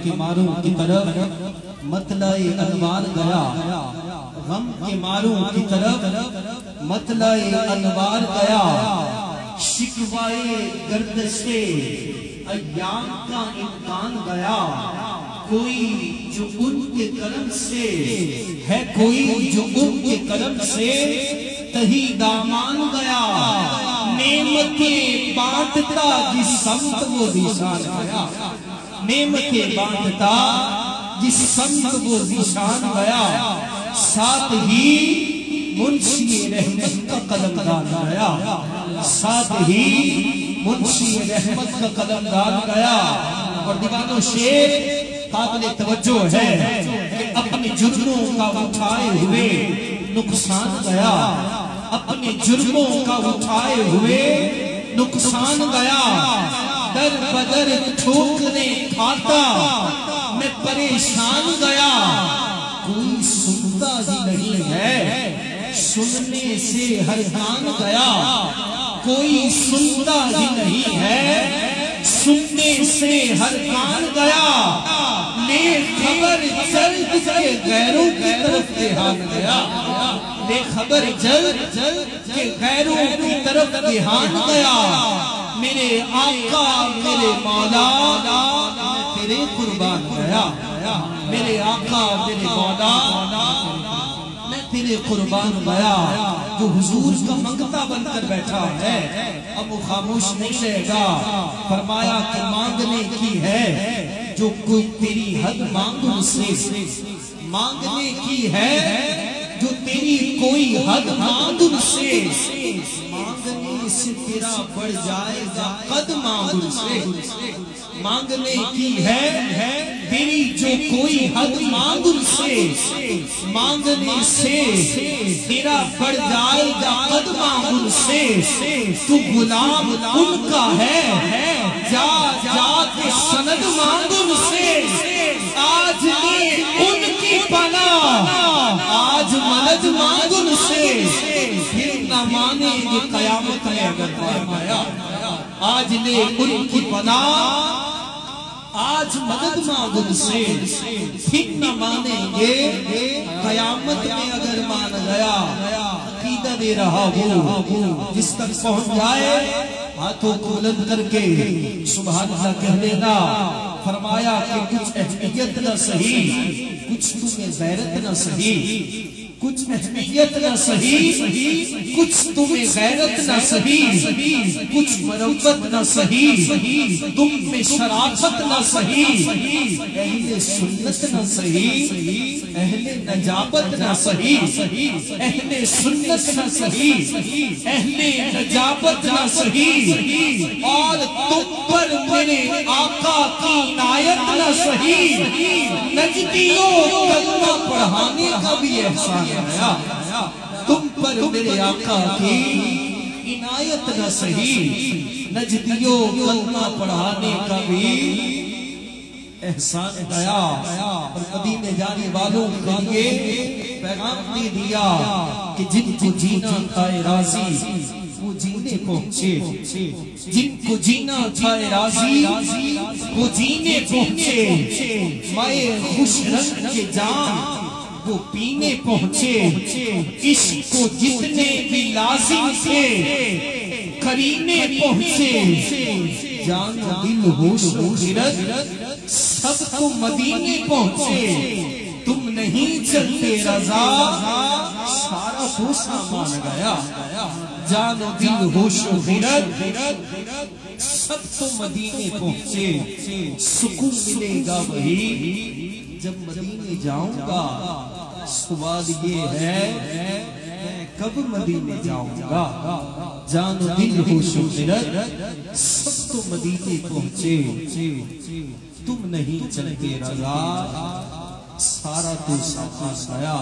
کے ماروں کی طرف مطلع انوار گیا، غم کے ماروں کی طرف مطلع انوار گیا، شکوائے گردش ایام کا امکان گیا، کوئی جو ان کے کرم سے ہے، کوئی جو ان کے کرم سے تہی دامان گیا، نعمتیں بانٹتا جس سمت وہ ذیشان گیا، نعمتیں بانٹتا جس سمت وہ ذیشان گیا، ساتھ ہی منشی رحمت کا قلم دان گیا، ساتھ ہی منشی رحمت کا قلم دان گیا۔ اور دیوانوں شیر قابل توجہ ہے کہ اپنے جرموں کا اٹھائے ہوئے نقصان گیا، اپنے جرموں کا اٹھائے ہوئے نقصان گیا، در بدر ٹھوکریں کھاتا میں پریشان گیا، کوئی سنتا ہی نہیں ہے سننے سے ہر کان گیا، کوئی سنتا ہی نہیں ہے سننے سے ہر کان گیا، لے خبر جلد کے غیروں کی طرف دھیان گیا، لے خبر جلد کے غیروں کی طرف دھیان گیا، میرے آقا میرے مولا تیرے قربان گیا، میرے آقا میرے مولا میں تیرے قربان گیا۔ جو حضور کا منگتا بن کر بیٹھا ہے اب وہ خاموش نہیں رہے گا، فرمایا کہ مانگنے کی ہے جو کوئی تیری حد مانگ ان سے، مانگنے کی ہے جو تیری کوئی حد مانگ ان سے، مانگنے سے تیرا بڑھ جائے گا قد مانگ ان سے، مانگنے کی ہے تیری جو کوئی حد مانگ ان سے، مانگنے سے تیرا بڑھ جائے گا قد مانگ ان سے، تو غلام ان کا ہے جا جا کے سند مانگ ان سے، آج لے ان کی پناہ آج مدد مانگ ان سے، پھر نہ مانیں گے قیامت میں اگر فرمایا، آج لے ان کی پناہ آج مدد مانگ ان سے، پھر نہ مانیں گے قیامت میں اگر مان گیا، عقیدہ دے رہا ہوں جس تک پہنچ جائے ہاتھوں کو بلند کر کے سبحان اللہ کہہ دینا۔ فرمایا کہ کچھ اہمیت نہ صحیح، کچھ تمہیں غیرت نہ صحیح، کچھ اہمیت نہ صحیح، کچھ تمہیں غیرت نہ صحیح، کچھ مروت نہ صحیح، تم میں شرافت نہ صحیح، اہل سنت نہ صحیح، اہل نجابت نہ صحیح، اہل سنت نہ صحیح، اہل نجابت نہ صحیح، اور تم پر میرے آقا کی عنایت نہ صحیح، نجدیوں کلمہ پڑھانے کا بھی احسان آیا، تم پر میرے آقا کی عنایت نہ صحیح، نجدیوں کلمہ پڑھانے کا بھی احسان گیا، اور مدینے جانے والوں کے لیے پیغام دے دیا کہ جن کو جینا تھا راضی وہ جینے پہنچے، جن کو جینا تھا راضی وہ جینے پہنچے، مائے خوش رنگ کے جام وہ پینے پہنچے، عشق کو جتنے بھی لازم تھے کرینے پہنچے، جان دل ہوش و خرد سب تو مدینے پہنچے، تم نہیں چلتے رضا سارا پوسا مان گیا، جان دل ہوش و خرد سب تو مدینے پہنچے، سکون ملے گا وہی جب مدینے جاؤں گا، سوال یہ ہے میں کب مدینے جاؤں گا، جان و دل ہوش و خرد سب تو مدینے پہنچے، تم نہیں چلتے رضا سارا تو ساتھ آیا۔